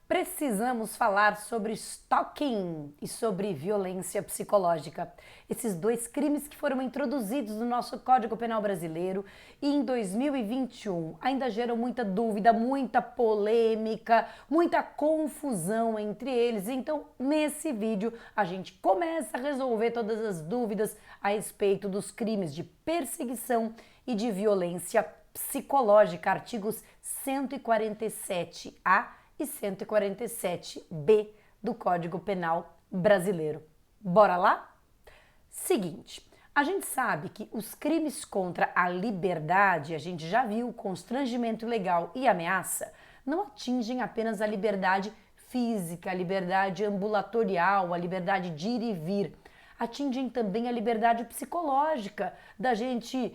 Precisamos falar sobre stalking e sobre violência psicológica. Esses dois crimes que foram introduzidos no nosso Código Penal brasileiro e em 2021 ainda geram muita dúvida, muita polêmica, muita confusão entre eles. Então, nesse vídeo, a gente começa a resolver todas as dúvidas a respeito dos crimes de perseguição e de violência psicológica, artigos 147A e 147B do Código Penal brasileiro. Bora lá? Seguinte, a gente sabe que os crimes contra a liberdade, a gente já viu, constrangimento ilegal e ameaça, não atingem apenas a liberdade física, a liberdade ambulatorial, a liberdade de ir e vir. Atingem também a liberdade psicológica, da gente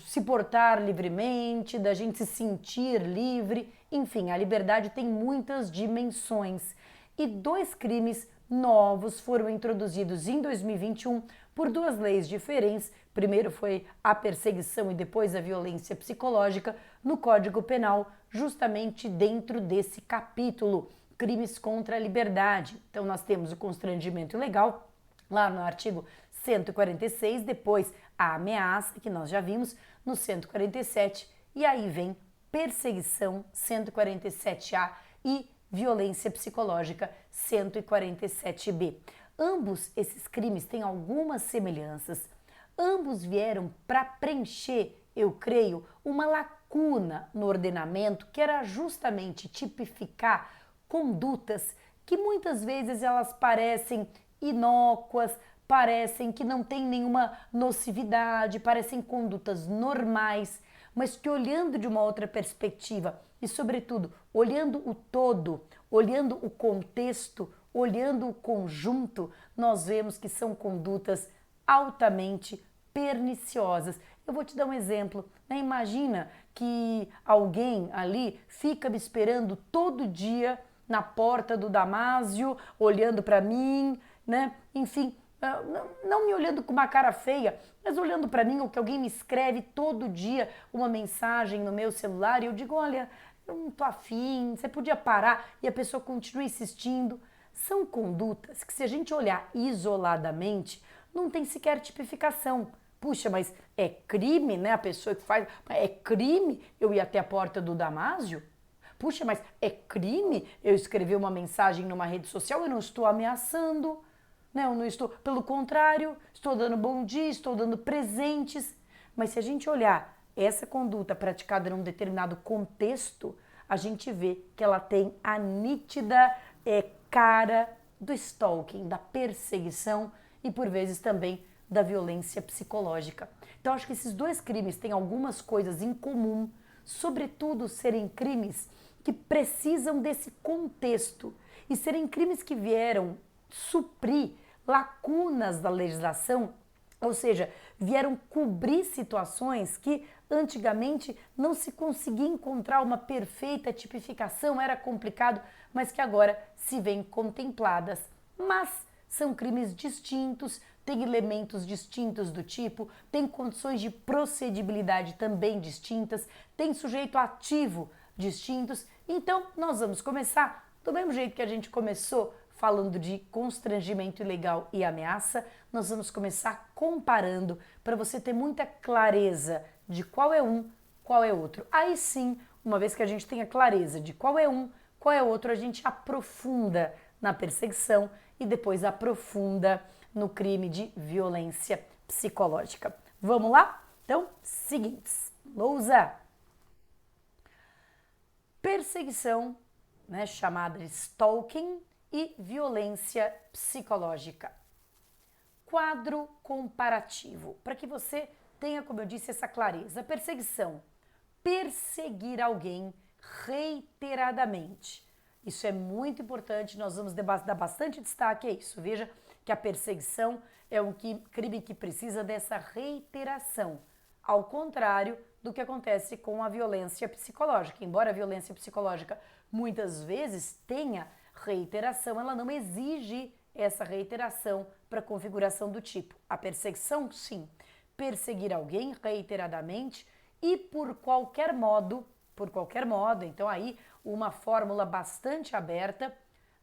se portar livremente, da gente se sentir livre. Enfim, a liberdade tem muitas dimensões. E dois crimes novos foram introduzidos em 2021 por duas leis diferentes. Primeiro foi a perseguição e depois a violência psicológica no Código Penal, justamente dentro desse capítulo, crimes contra a liberdade. Então nós temos o constrangimento ilegal, lá no artigo 146, depois a ameaça, que nós já vimos, no 147, e aí vem perseguição, 147A, e violência psicológica, 147B. Ambos esses crimes têm algumas semelhanças, ambos vieram para preencher, eu creio, uma lacuna no ordenamento, que era justamente tipificar condutas que muitas vezes elas parecem inócuas, parecem que não têm nenhuma nocividade, parecem condutas normais, mas que olhando de uma outra perspectiva e, sobretudo, olhando o todo, olhando o contexto, olhando o conjunto, nós vemos que são condutas altamente perniciosas. Eu vou te dar um exemplo, né? Imagina que alguém ali fica me esperando todo dia na porta do Damásio, olhando para mim, né? Enfim, não me olhando com uma cara feia, mas olhando para mim, ou que alguém me escreve todo dia uma mensagem no meu celular e eu digo, olha, eu não tô afim, você podia parar, e a pessoa continua insistindo. São condutas que, se a gente olhar isoladamente, não tem sequer tipificação. Puxa, mas é crime, né? A pessoa que faz, é crime eu ir até a porta do Damásio? Puxa, mas é crime eu escrever uma mensagem numa rede social? Eu não estou ameaçando, né? Eu não estou, pelo contrário, estou dando bom dia, estou dando presentes. Mas se a gente olhar essa conduta praticada num determinado contexto, a gente vê que ela tem a nítida cara do stalking, da perseguição e por vezes também da violência psicológica. Então acho que esses dois crimes têm algumas coisas em comum, sobretudo serem crimes que precisam desse contexto e serem crimes que vieram suprir lacunas da legislação, ou seja, vieram cobrir situações que antigamente não se conseguia encontrar uma perfeita tipificação, era complicado, mas que agora se vêem contempladas. Mas são crimes distintos, tem elementos distintos do tipo, tem condições de procedibilidade também distintas, tem sujeito ativo distintos. Então, nós vamos começar do mesmo jeito que a gente começou falando de constrangimento ilegal e ameaça, nós vamos começar comparando para você ter muita clareza de qual é um, qual é outro. Aí sim, uma vez que a gente tenha clareza de qual é um, qual é outro, a gente aprofunda na perseguição e depois aprofunda no crime de violência psicológica. Vamos lá? Então, seguintes. Lousa. Perseguição, né, chamada de stalking, e violência psicológica. Quadro comparativo, para que você tenha, como eu disse, essa clareza. Perseguição, perseguir alguém reiteradamente. Isso é muito importante, nós vamos dar bastante destaque a isso. Veja que a perseguição é um crime que precisa dessa reiteração, ao contrário do que acontece com a violência psicológica. Embora a violência psicológica muitas vezes tenha reiteração, ela não exige essa reiteração para a configuração do tipo. A perseguição, sim. Perseguir alguém reiteradamente e por qualquer modo por qualquer modo, então aí uma fórmula bastante aberta,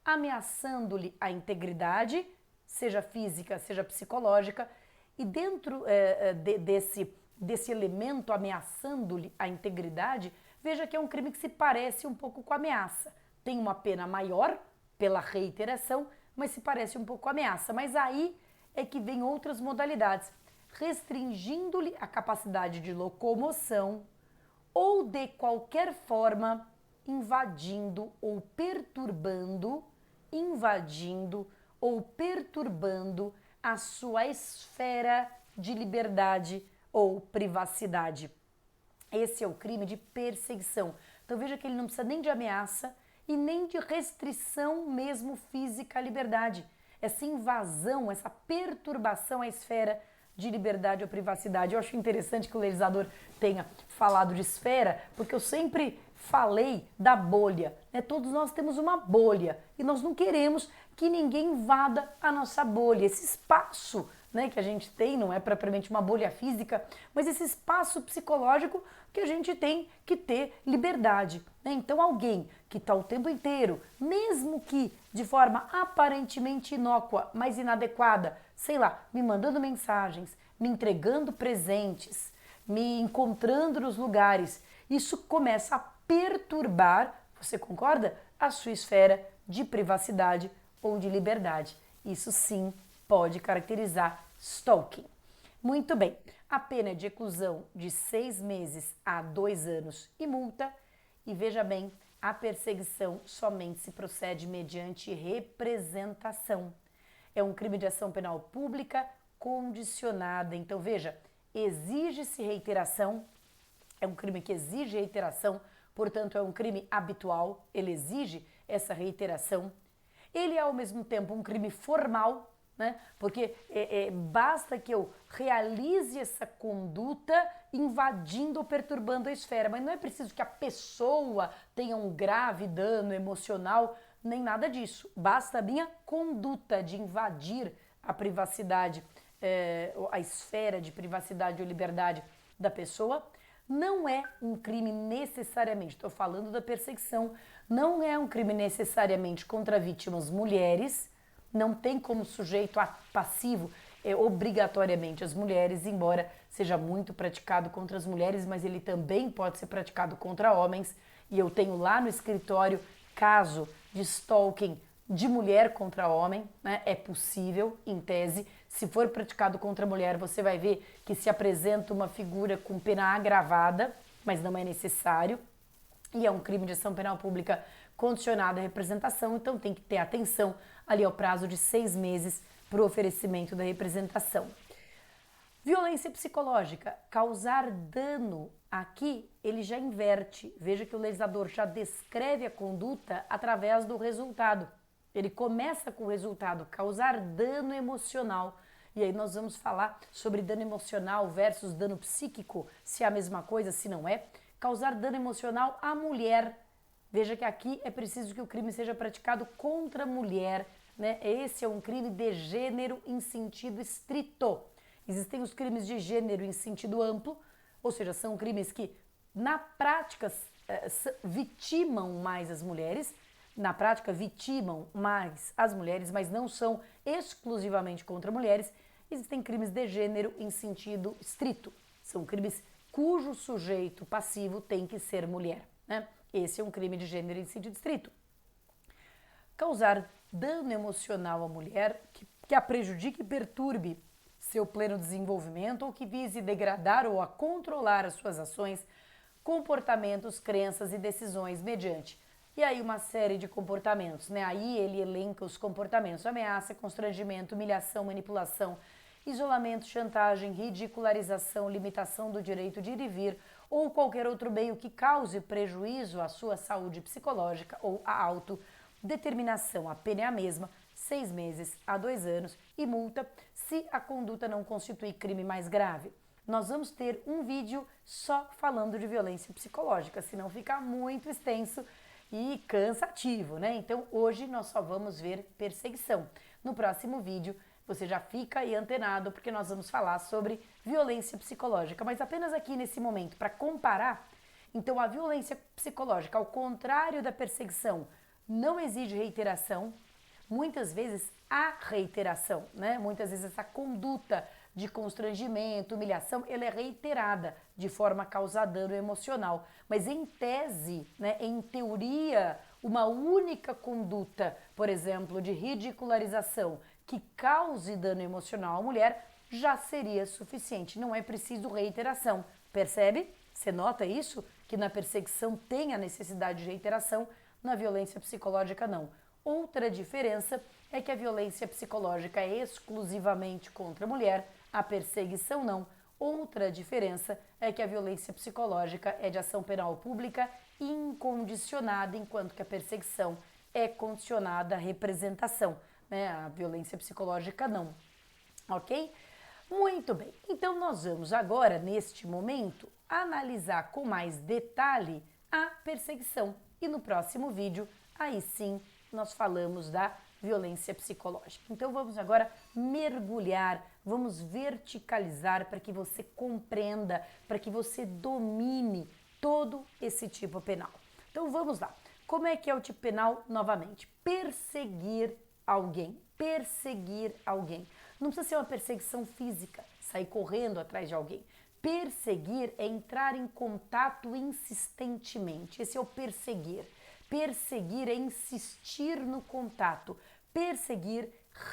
ameaçando-lhe a integridade, seja física, seja psicológica, e dentro desse elemento ameaçando-lhe a integridade, veja que é um crime que se parece um pouco com ameaça. Tem uma pena maior pela reiteração, mas se parece um pouco com ameaça. Mas aí é que vem outras modalidades, restringindo-lhe a capacidade de locomoção ou de qualquer forma invadindo ou perturbando a sua esfera de liberdade ou privacidade. Esse é o crime de perseguição. Então veja que ele não precisa nem de ameaça e nem de restrição mesmo física à liberdade. Essa invasão, essa perturbação à esfera de liberdade ou privacidade. Eu acho interessante que o legislador tenha falado de esfera, porque eu sempre falei da bolha, né? Todos nós temos uma bolha e nós não queremos que ninguém invada a nossa bolha, esse espaço, né, que a gente tem, não é propriamente uma bolha física, mas esse espaço psicológico que a gente tem que ter liberdade, né? Então alguém que está o tempo inteiro, mesmo que de forma aparentemente inócua, mas inadequada, sei lá, me mandando mensagens, me entregando presentes, me encontrando nos lugares, isso começa a perturbar, você concorda? A sua esfera de privacidade ou de liberdade. Isso sim pode caracterizar stalking. Muito bem, a pena é de reclusão de 6 meses a 2 anos e multa. E veja bem, a perseguição somente se procede mediante representação. É um crime de ação penal pública condicionada. Então veja, exige-se reiteração, é um crime que exige reiteração, portanto é um crime habitual, ele exige essa reiteração. Ele é ao mesmo tempo um crime formal, né? Porque basta que eu realize essa conduta invadindo ou perturbando a esfera, mas não é preciso que a pessoa tenha um grave dano emocional, nem nada disso. Basta a minha conduta de invadir a privacidade, a esfera de privacidade ou liberdade da pessoa. Não é um crime necessariamente, estou falando da perseguição, não é um crime necessariamente contra vítimas mulheres, não tem como sujeito passivo obrigatoriamente as mulheres, embora seja muito praticado contra as mulheres, mas ele também pode ser praticado contra homens, e eu tenho lá no escritório caso de stalking de mulher contra homem, né? É possível, em tese. Se for praticado contra mulher, você vai ver que se apresenta uma figura com pena agravada, mas não é necessário. E é um crime de ação penal pública condicionado à representação, então tem que ter atenção ali ao prazo de 6 meses para o oferecimento da representação. Violência psicológica, causar dano. Aqui ele já inverte. Veja que o legislador já descreve a conduta através do resultado. Ele começa com o resultado, causar dano emocional. E aí nós vamos falar sobre dano emocional versus dano psíquico, se é a mesma coisa, se não é. Causar dano emocional à mulher. Veja que aqui é preciso que o crime seja praticado contra a mulher, né? Esse é um crime de gênero em sentido estrito. Existem os crimes de gênero em sentido amplo, ou seja, são crimes que na prática vitimam mais as mulheres, na prática vitimam mais as mulheres, mas não são exclusivamente contra mulheres. Existem crimes de gênero em sentido estrito, são crimes cujo sujeito passivo tem que ser mulher, né? Esse é um crime de gênero em sentido estrito. Causar dano emocional à mulher que a prejudique e perturbe seu pleno desenvolvimento ou que vise degradar ou a controlar as suas ações, comportamentos, crenças e decisões mediante. E aí uma série de comportamentos, né? Aí ele elenca os comportamentos: ameaça, constrangimento, humilhação, manipulação, isolamento, chantagem, ridicularização, limitação do direito de ir e vir ou qualquer outro meio que cause prejuízo à sua saúde psicológica ou à autodeterminação. A pena é a mesma, 6 meses a 2 anos e multa se a conduta não constituir crime mais grave. Nós vamos ter um vídeo só falando de violência psicológica, senão fica muito extenso e cansativo, né? Então hoje nós só vamos ver perseguição. No próximo vídeo você já fica aí antenado, porque nós vamos falar sobre violência psicológica, mas apenas aqui nesse momento para comparar. Então, a violência psicológica, ao contrário da perseguição, não exige reiteração. Muitas vezes há reiteração, né? Muitas vezes essa conduta de constrangimento, humilhação, ela é reiterada de forma a causar dano emocional. Mas em tese, né, em teoria, uma única conduta, por exemplo, de ridicularização que cause dano emocional à mulher já seria suficiente. Não é preciso reiteração. Percebe? Você nota isso? Que na perseguição tem a necessidade de reiteração, na violência psicológica não. Outra diferença é que a violência psicológica é exclusivamente contra a mulher, a perseguição não. Outra diferença é que a violência psicológica é de ação penal pública incondicionada, enquanto que a perseguição é condicionada à representação, né? A violência psicológica não. Ok? Muito bem. Então nós vamos agora, neste momento, analisar com mais detalhe a perseguição. E no próximo vídeo, aí sim, nós falamos da violência psicológica. Então vamos agora mergulhar, vamos verticalizar para que você compreenda, para que você domine todo esse tipo penal. Então vamos lá. Como é que é o tipo penal novamente? Perseguir alguém. Perseguir alguém. Não precisa ser uma perseguição física, sair correndo atrás de alguém. Perseguir é entrar em contato insistentemente. Esse é o perseguir. Perseguir é insistir no contato. Perseguir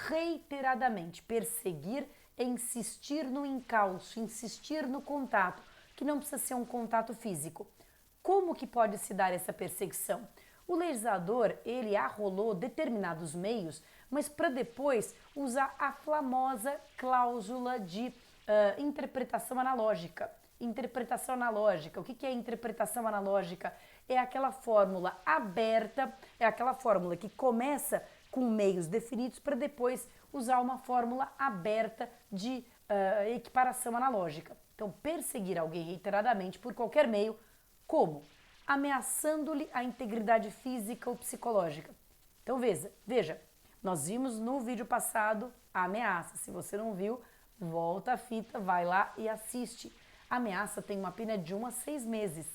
reiteradamente. Perseguir é insistir no encalço, insistir no contato, que não precisa ser um contato físico. Como que pode se dar essa perseguição? O legislador, ele arrolou determinados meios, mas para depois usar a famosa cláusula de interpretação analógica. Interpretação analógica. O que é interpretação analógica? É aquela fórmula aberta, é aquela fórmula que começa com meios definidos para depois usar uma fórmula aberta de equiparação analógica. Então, perseguir alguém reiteradamente por qualquer meio, como? Ameaçando-lhe a integridade física ou psicológica. Então, veja, nós vimos no vídeo passado a ameaça. Se você não viu, volta a fita, vai lá e assiste. A ameaça tem uma pena de 1 a 6 meses.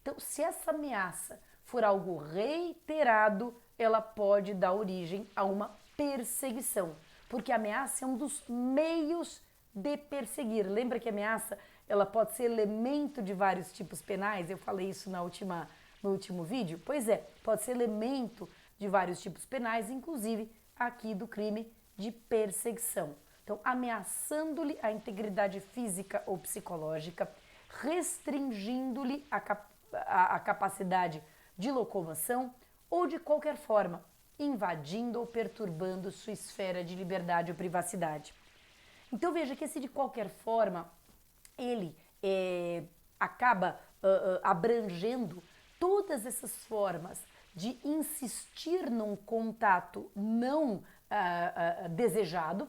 Então, se essa ameaça for algo reiterado, ela pode dar origem a uma perseguição, porque a ameaça é um dos meios de perseguir. Lembra que a ameaça ela pode ser elemento de vários tipos penais? Eu falei isso no último vídeo. Pois é, pode ser elemento de vários tipos penais, inclusive aqui do crime de perseguição. Então, ameaçando-lhe a integridade física ou psicológica, restringindo-lhe a capacidade de locomoção ou de qualquer forma, invadindo ou perturbando sua esfera de liberdade ou privacidade. Então veja que esse de qualquer forma, ele acaba abrangendo todas essas formas de insistir num contato não desejado,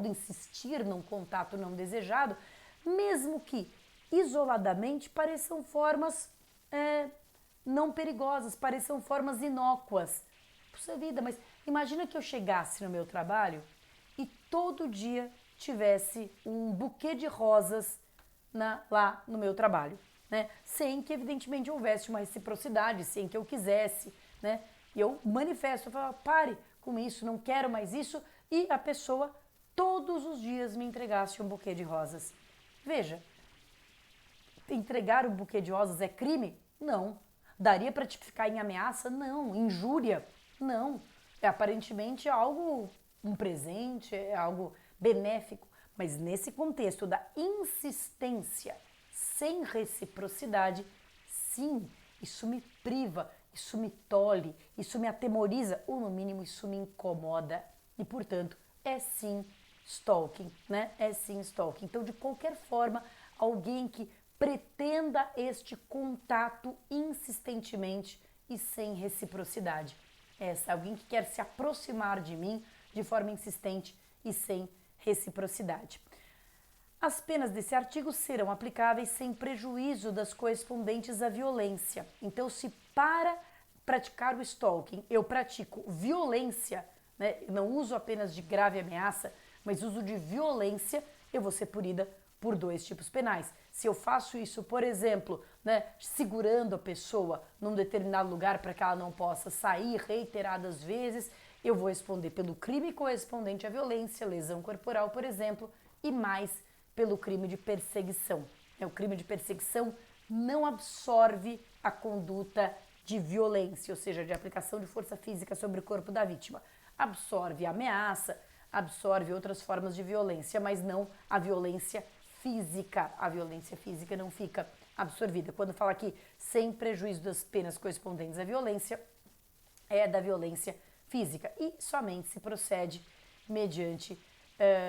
insistir num contato não desejado, mesmo que isoladamente pareçam formas não perigosas, pareçam formas inócuas. Puxa vida, mas imagina que eu chegasse no meu trabalho e todo dia tivesse um buquê de rosas lá no meu trabalho, né? Sem que evidentemente houvesse uma reciprocidade, sem que eu quisesse, né? E eu manifesto, eu falo, pare com isso, não quero mais isso, e a pessoa todos os dias me entregasse um buquê de rosas. Veja, entregar um buquê de rosas é crime? Não. Daria para tipificar em ameaça? Não. Injúria? Não. É aparentemente algo, um presente, é algo benéfico, mas nesse contexto da insistência sem reciprocidade, sim, isso me priva, isso me tolhe, isso me atemoriza, ou no mínimo isso me incomoda. E, portanto, é sim stalking, né? É sim stalking. Então, de qualquer forma, alguém que pretenda este contato insistentemente e sem reciprocidade. Alguém que quer se aproximar de mim de forma insistente e sem reciprocidade. As penas desse artigo serão aplicáveis sem prejuízo das correspondentes à violência. Então, se para praticar o stalking eu pratico violência, né, não uso apenas de grave ameaça, mas uso de violência, eu vou ser punida por 2 tipos penais. Se eu faço isso, por exemplo, né, segurando a pessoa num determinado lugar para que ela não possa sair reiteradas vezes, eu vou responder pelo crime correspondente à violência, lesão corporal, por exemplo, e mais pelo crime de perseguição. O crime de perseguição não absorve a conduta de violência, ou seja, de aplicação de força física sobre o corpo da vítima. Absorve a ameaça, absorve outras formas de violência, mas não a violência física. A violência física não fica absorvida. Quando fala aqui sem prejuízo das penas correspondentes à violência, é da violência física e somente se procede mediante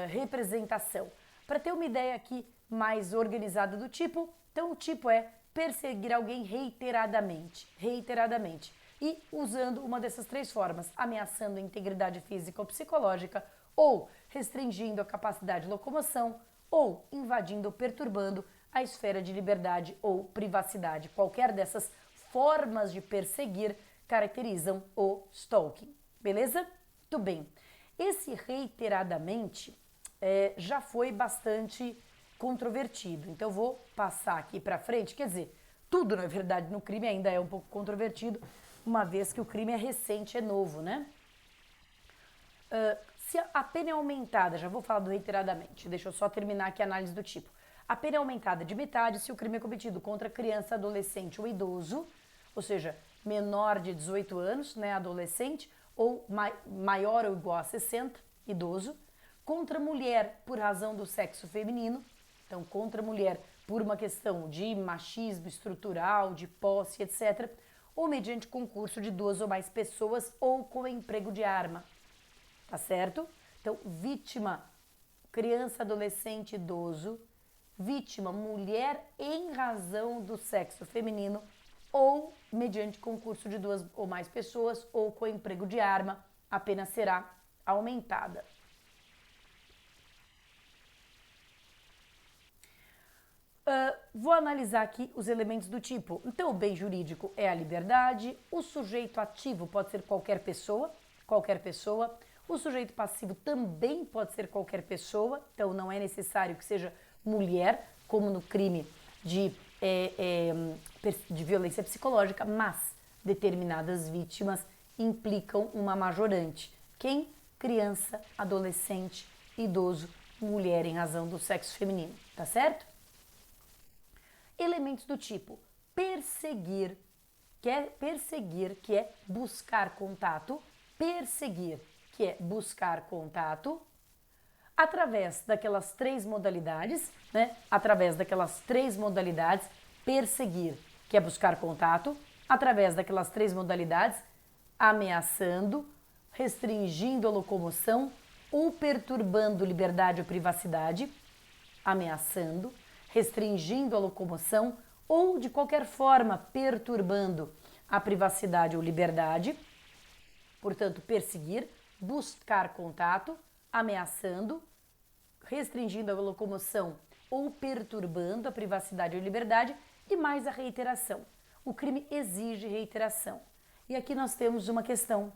representação. Para ter uma ideia aqui mais organizada do tipo, então o tipo é perseguir alguém reiteradamente, e usando uma dessas três formas, ameaçando a integridade física ou psicológica, ou restringindo a capacidade de locomoção, ou invadindo ou perturbando a esfera de liberdade ou privacidade. Qualquer dessas formas de perseguir caracterizam o stalking. Beleza? Muito bem. Esse reiteradamente já foi bastante controvertido. Então, eu vou passar aqui para frente. Quer dizer, tudo, na verdade, no crime ainda é um pouco controvertido, uma vez que o crime é recente, é novo, né? Se a pena é aumentada, já vou falar do reiteradamente, deixa eu só terminar aqui a análise do tipo. A pena é aumentada de metade se o crime é cometido contra criança, adolescente ou idoso, ou seja, menor de 18 anos, né, adolescente, ou maior ou igual a 60, idoso, contra mulher por razão do sexo feminino, então contra mulher por uma questão de machismo estrutural, de posse, etc., ou mediante concurso de duas ou mais pessoas ou com emprego de arma, tá certo? Então, vítima, criança, adolescente, idoso, vítima, mulher em razão do sexo feminino ou mediante concurso de duas ou mais pessoas ou com emprego de arma, a pena será aumentada. Vou analisar aqui os elementos do tipo. Então, o bem jurídico é a liberdade, o sujeito ativo pode ser qualquer pessoa, o sujeito passivo também pode ser qualquer pessoa, então não é necessário que seja mulher, como no crime de violência psicológica, mas determinadas vítimas implicam uma majorante. Quem? Criança, adolescente, idoso, mulher em razão do sexo feminino, tá certo? Elementos do tipo perseguir, que é buscar contato, através daquelas três modalidades, né? Perseguir, que é buscar contato, através daquelas três modalidades, ameaçando, restringindo a locomoção ou perturbando liberdade ou privacidade, ameaçando, restringindo a locomoção ou de qualquer forma perturbando a privacidade ou liberdade. Portanto, perseguir, buscar contato, ameaçando, restringindo a locomoção ou perturbando a privacidade ou liberdade, e mais a reiteração. O crime exige reiteração. E aqui nós temos uma questão.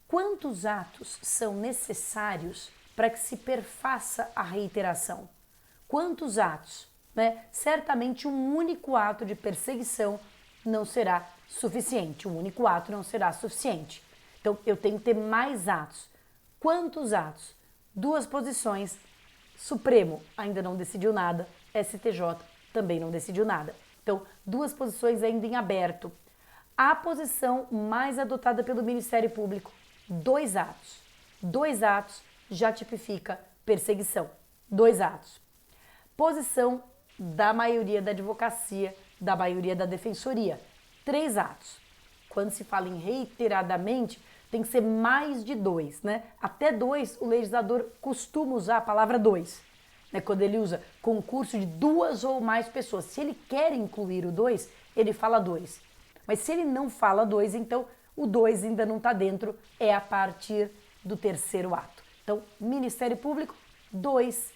Quantos atos são necessários para que se perfaça a reiteração? Quantos atos? Né? Certamente um único ato de perseguição não será suficiente. Um único ato não será suficiente. Então, eu tenho que ter mais atos. Quantos atos? Duas posições. Supremo ainda não decidiu nada. STJ também não decidiu nada. Então, duas posições ainda em aberto. A posição mais adotada pelo Ministério Público, 2 atos. 2 atos já tipifica perseguição. 2 atos. Posição da maioria da advocacia, da maioria da defensoria, 3 atos. Quando se fala em reiteradamente, tem que ser mais de 2, né? Até 2, o legislador costuma usar a palavra 2, né? Quando ele usa concurso de 2 ou mais pessoas. Se ele quer incluir o 2, ele fala 2. Mas se ele não fala 2, então o 2 ainda não está dentro, é a partir do 3º ato. Então, Ministério Público, 2,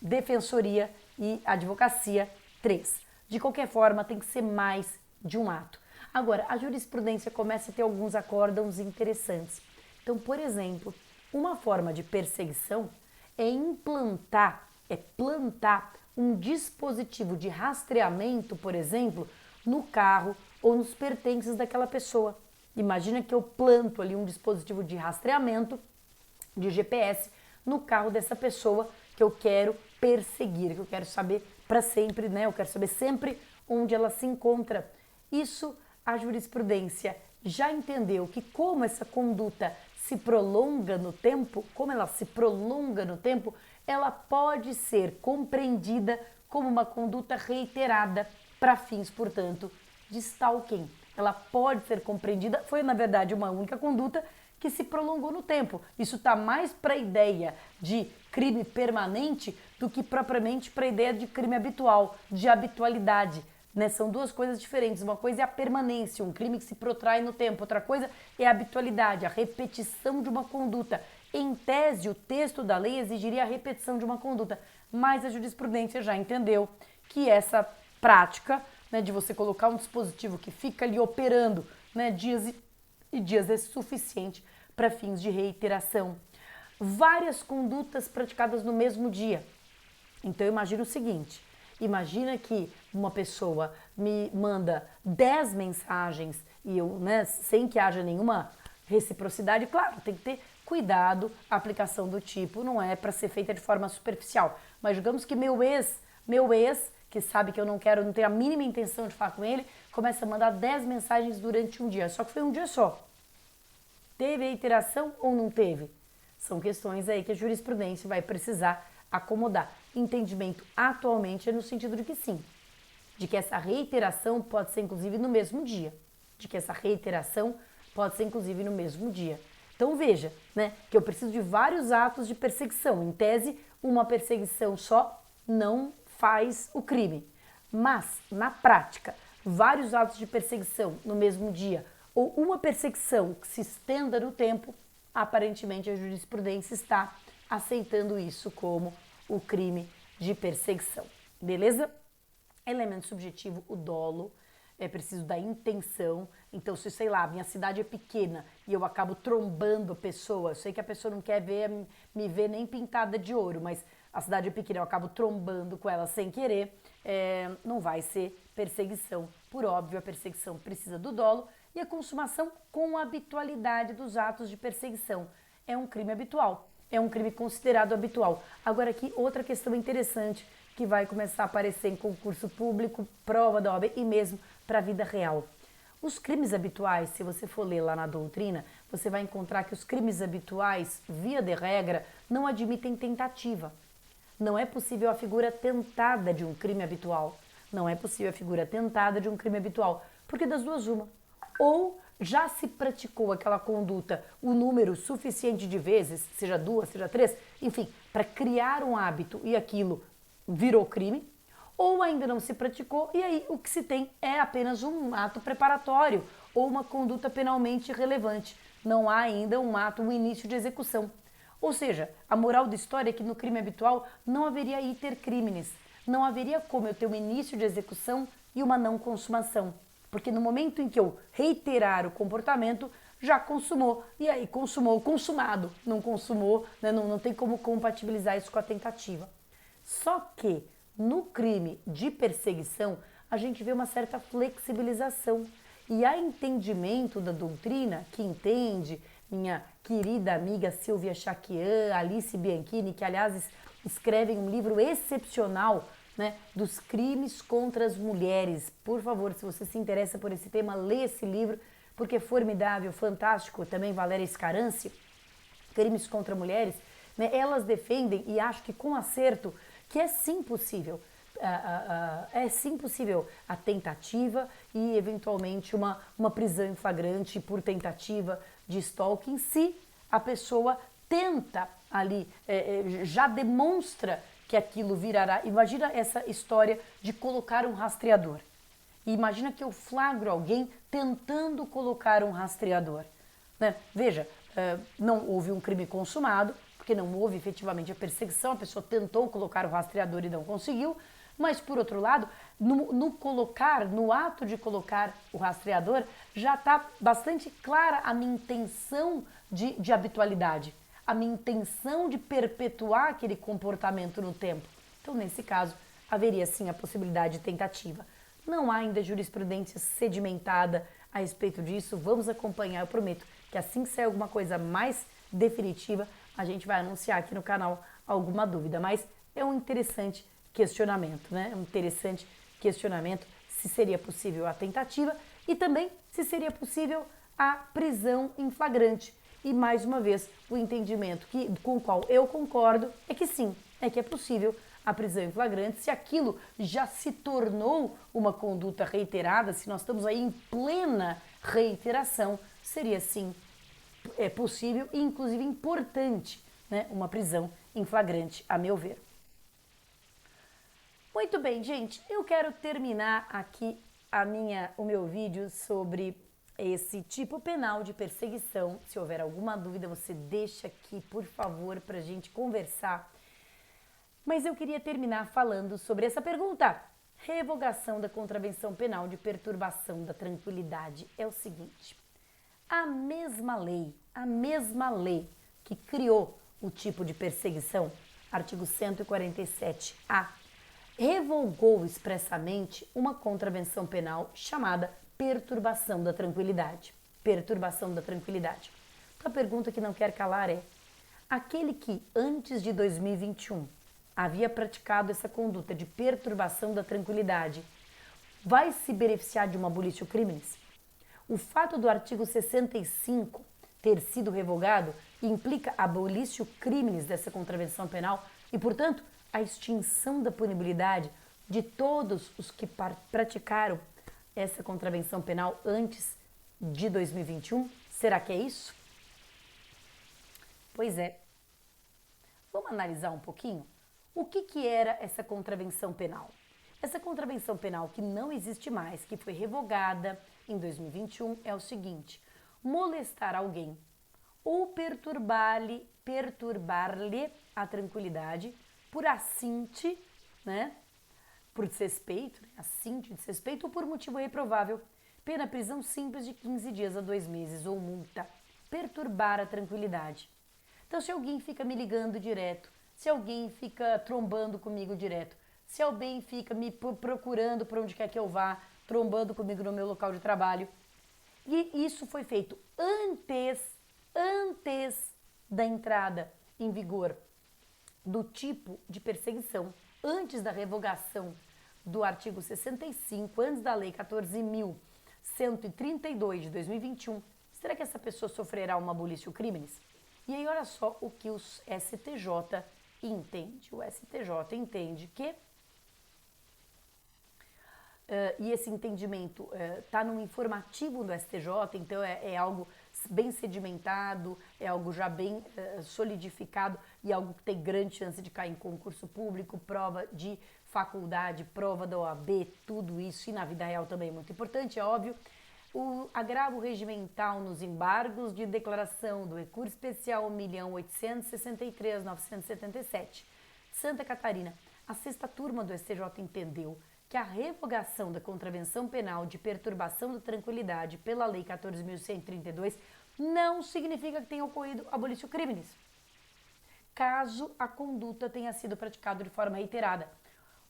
Defensoria e Advocacia, 3. De qualquer forma, tem que ser mais de um ato. Agora, a jurisprudência começa a ter alguns acórdãos interessantes. Então, por exemplo, uma forma de perseguição é implantar é plantar um dispositivo de rastreamento, por exemplo, no carro ou nos pertences daquela pessoa. Imagina que eu planto ali um dispositivo de rastreamento de GPS no carro dessa pessoa que eu quero perseguir, que eu quero saber para sempre, né? Eu quero saber sempre onde ela se encontra. Isso a jurisprudência já entendeu que como essa conduta se prolonga no tempo, como ela se prolonga no tempo, ela pode ser compreendida como uma conduta reiterada para fins, portanto, de stalking. Ela pode ser compreendida, foi na verdade uma única conduta que se prolongou no tempo. Isso está mais para a ideia de crime permanente do que propriamente para a ideia de crime habitual, de habitualidade. Né? São duas coisas diferentes. Uma coisa é a permanência, um crime que se protrai no tempo. Outra coisa é a habitualidade, a repetição de uma conduta. Em tese, o texto da lei exigiria a repetição de uma conduta, mas a jurisprudência já entendeu que essa prática, né, de você colocar um dispositivo que fica ali operando, né, dias e dias é suficiente para fins de reiteração. Várias condutas praticadas no mesmo dia. Então imagina o seguinte, imagina que uma pessoa me manda 10 mensagens e eu, né, sem que haja nenhuma reciprocidade, claro, tem que ter cuidado, a aplicação do tipo não é para ser feita de forma superficial, mas digamos que meu ex, que sabe que eu não tenho a mínima intenção de falar com ele, começa a mandar 10 mensagens durante um dia, só que foi um dia só. Teve reiteração ou não teve? São questões aí que a jurisprudência vai precisar acomodar. Entendimento atualmente é no sentido de que sim, de que essa reiteração pode ser inclusive no mesmo dia, Então veja, né, que eu preciso de vários atos de perseguição. Em tese, uma perseguição só não faz o crime, mas na prática, vários atos de perseguição no mesmo dia ou uma perseguição que se estenda no tempo, aparentemente a jurisprudência está aceitando isso como o crime de perseguição. Beleza? Elemento subjetivo, o dolo, é preciso da intenção. Então, se, sei lá, minha cidade é pequena e eu acabo trombando a pessoa, eu sei que a pessoa não quer me ver nem pintada de ouro, mas a cidade é pequena, eu acabo trombando com ela sem querer, não vai ser perseguição. Por óbvio, a perseguição precisa do dolo e a consumação com a habitualidade dos atos de perseguição. É um crime habitual, é um crime considerado habitual. Agora aqui, outra questão interessante que vai começar a aparecer em concurso público, prova da OAB e mesmo para a vida real. Os crimes habituais, se você for ler lá na doutrina, você vai encontrar que os crimes habituais, via de regra, não admitem tentativa. Não é possível a figura tentada de um crime habitual. Não é possível a figura tentada de um crime habitual, porque das duas uma. Ou já se praticou aquela conduta o número suficiente de vezes, seja 2, seja 3, enfim, para criar um hábito e aquilo virou crime, ou ainda não se praticou e aí o que se tem é apenas um ato preparatório ou uma conduta penalmente relevante. Não há ainda um início de execução. Ou seja, a moral da história é que no crime habitual não haveria iter criminis, não haveria como eu ter um início de execução e uma não consumação. Porque no momento em que eu reiterar o comportamento, já consumou. E aí, consumado. Não consumou, né? Não tem como compatibilizar isso com a tentativa. Só que no crime de perseguição, a gente vê uma certa flexibilização. E há entendimento da doutrina, que entende minha querida amiga Silvia Chaquian, Alice Bianchini, que aliás escrevem um livro excepcional, né, dos crimes contra as mulheres. Por favor, se você se interessa por esse tema, lê esse livro, porque é formidável, fantástico. Também Valéria Scaranci, Crimes contra Mulheres, né, elas defendem, e acho que com acerto, que é sim possível. A tentativa e eventualmente uma prisão em flagrante por tentativa de stalking, se a pessoa tenta ali, já demonstra que aquilo virará. Imagina essa história de colocar um rastreador. E imagina que eu flagro alguém tentando colocar um rastreador. Né? Veja, não houve um crime consumado, porque não houve efetivamente a perseguição, a pessoa tentou colocar o rastreador e não conseguiu, mas por outro lado, no ato de colocar o rastreador, já está bastante clara a minha intenção de habitualidade, a minha intenção de perpetuar aquele comportamento no tempo. Então, nesse caso, haveria sim a possibilidade de tentativa. Não há ainda jurisprudência sedimentada a respeito disso. Vamos acompanhar, eu prometo que assim que sair alguma coisa mais definitiva, a gente vai anunciar aqui no canal alguma dúvida. Mas é um interessante questionamento, né? Um interessante questionamento se seria possível a tentativa e também se seria possível a prisão em flagrante. E mais uma vez, o entendimento com o qual eu concordo é que sim, é que é possível a prisão em flagrante se aquilo já se tornou uma conduta reiterada, se nós estamos aí em plena reiteração, seria sim possível e inclusive importante, né, uma prisão em flagrante, a meu ver. Muito bem, gente, eu quero terminar aqui o meu vídeo sobre esse tipo penal de perseguição. Se houver alguma dúvida, você deixa aqui, por favor, para a gente conversar. Mas eu queria terminar falando sobre essa pergunta. Revogação da contravenção penal de perturbação da tranquilidade. É o seguinte, a mesma lei que criou o tipo de perseguição, artigo 147-A, revogou expressamente uma contravenção penal chamada perturbação da tranquilidade. Perturbação da tranquilidade. Então a pergunta que não quer calar é: aquele que antes de 2021 havia praticado essa conduta de perturbação da tranquilidade vai se beneficiar de uma abolitio criminis? O fato do artigo 65 ter sido revogado implica a abolitio criminis dessa contravenção penal e, portanto, a extinção da punibilidade de todos os que praticaram essa contravenção penal antes de 2021? Será que é isso? Pois é. Vamos analisar um pouquinho o que era essa contravenção penal. Essa contravenção penal que não existe mais, que foi revogada em 2021, é o seguinte: molestar alguém ou perturbar-lhe a tranquilidade por assinte, né? Por desrespeito, assinte de desrespeito ou por motivo reprovável, pena prisão simples de 15 dias a 2 meses ou multa. Perturbar a tranquilidade. Então, se alguém fica me ligando direto, se alguém fica trombando comigo direto, se alguém fica me procurando por onde quer que eu vá, trombando comigo no meu local de trabalho, e isso foi feito antes da entrada em vigor do tipo de perseguição, antes da revogação do artigo 65, antes da lei 14.132 de 2021, será que essa pessoa sofrerá uma abolitio criminis? E aí olha só o que o STJ entende. O STJ entende que, e esse entendimento está no informativo do STJ, então é algo bem sedimentado, é algo já bem solidificado e algo que tem grande chance de cair em concurso público, prova de faculdade, prova da OAB, tudo isso, e na vida real também é muito importante, é óbvio. O agravo regimental nos embargos de declaração do recurso especial 1.863.977. Santa Catarina, a sexta turma do STJ entendeu que a revogação da contravenção penal de perturbação da tranquilidade pela Lei 14.132 não significa que tenha ocorrido abolitio criminis, caso a conduta tenha sido praticada de forma reiterada.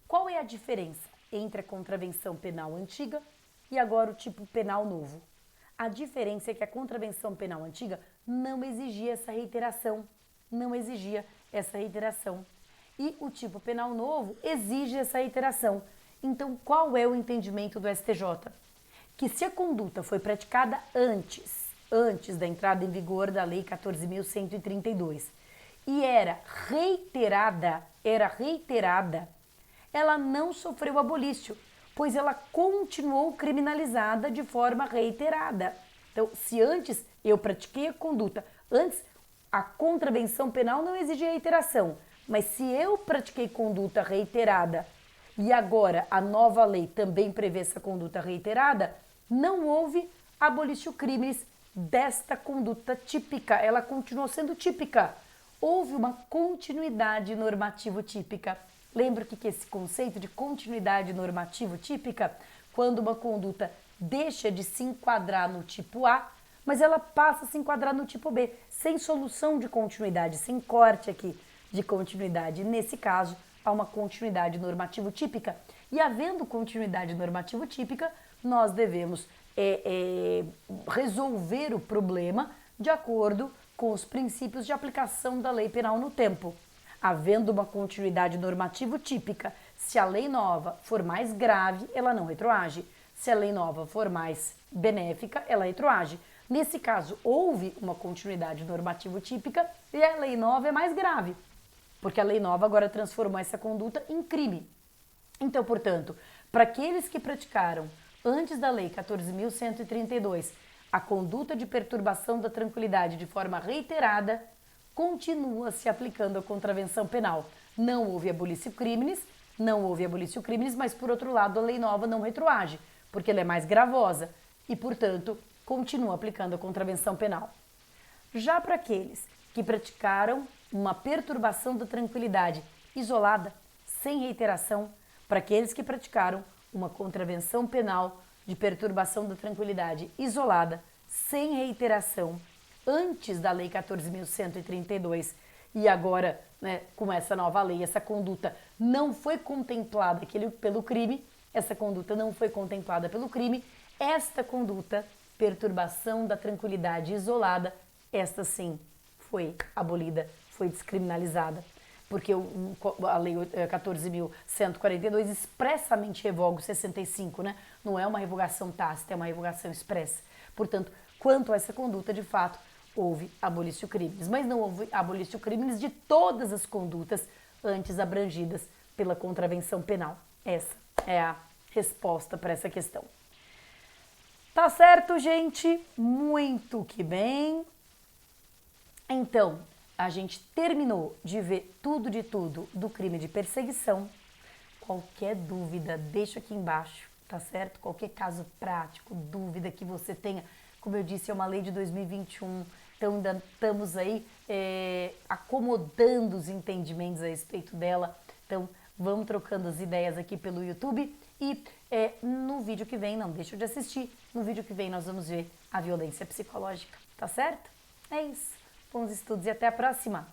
Qual é a diferença entre a contravenção penal antiga e agora o tipo penal novo? A diferença é que a contravenção penal antiga não exigia essa reiteração, e o tipo penal novo exige essa reiteração. Então, qual é o entendimento do STJ? Que se a conduta foi praticada antes da entrada em vigor da Lei 14.132 e era reiterada, ela não sofreu abolício, pois ela continuou criminalizada de forma reiterada. Então, se antes eu pratiquei a conduta, antes a contravenção penal não exigia reiteração, mas se eu pratiquei conduta reiterada e agora a nova lei também prevê essa conduta reiterada, não houve abolitio criminis desta conduta típica, ela continuou sendo típica. Houve uma continuidade normativo típica. Lembra que esse conceito de continuidade normativo típica, quando uma conduta deixa de se enquadrar no tipo A, mas ela passa a se enquadrar no tipo B, sem solução de continuidade, sem corte aqui de continuidade. Nesse caso, a uma continuidade normativo típica. E havendo continuidade normativo típica, nós devemos resolver o problema de acordo com os princípios de aplicação da lei penal no tempo. Havendo uma continuidade normativo típica, se a lei nova for mais grave, ela não retroage. Se a lei nova for mais benéfica, ela retroage. Nesse caso, houve uma continuidade normativo típica e a lei nova é mais grave, porque a lei nova agora transformou essa conduta em crime. Então, portanto, para aqueles que praticaram, antes da lei 14.132, a conduta de perturbação da tranquilidade de forma reiterada, continua se aplicando a contravenção penal. Não houve abolício crimes, mas por outro lado a lei nova não retroage, porque ela é mais gravosa e, portanto, continua aplicando a contravenção penal. Já para aqueles que praticaram uma perturbação da tranquilidade isolada, sem reiteração, para aqueles que praticaram uma contravenção penal de perturbação da tranquilidade isolada, sem reiteração, antes da lei 14.132 e agora, né, com essa nova lei, essa conduta não foi contemplada pelo crime, esta conduta, perturbação da tranquilidade isolada, esta sim foi abolida, foi descriminalizada, porque a lei 14.142 expressamente revoga o 65, né? Não é uma revogação tácita, é uma revogação expressa. Portanto, quanto a essa conduta, de fato, houve abolício crimes, mas não houve abolício crimes de todas as condutas antes abrangidas pela contravenção penal. Essa é a resposta para essa questão. Tá certo, gente? Muito que bem. Então, a gente terminou de ver tudo de tudo do crime de perseguição. Qualquer dúvida, deixa aqui embaixo, tá certo? Qualquer caso prático, dúvida que você tenha, como eu disse, é uma lei de 2021, então ainda estamos aí acomodando os entendimentos a respeito dela. Então, vamos trocando as ideias aqui pelo YouTube e no vídeo que vem, não deixa de assistir, no vídeo que vem nós vamos ver a violência psicológica, tá certo? É isso. Bons estudos e até a próxima!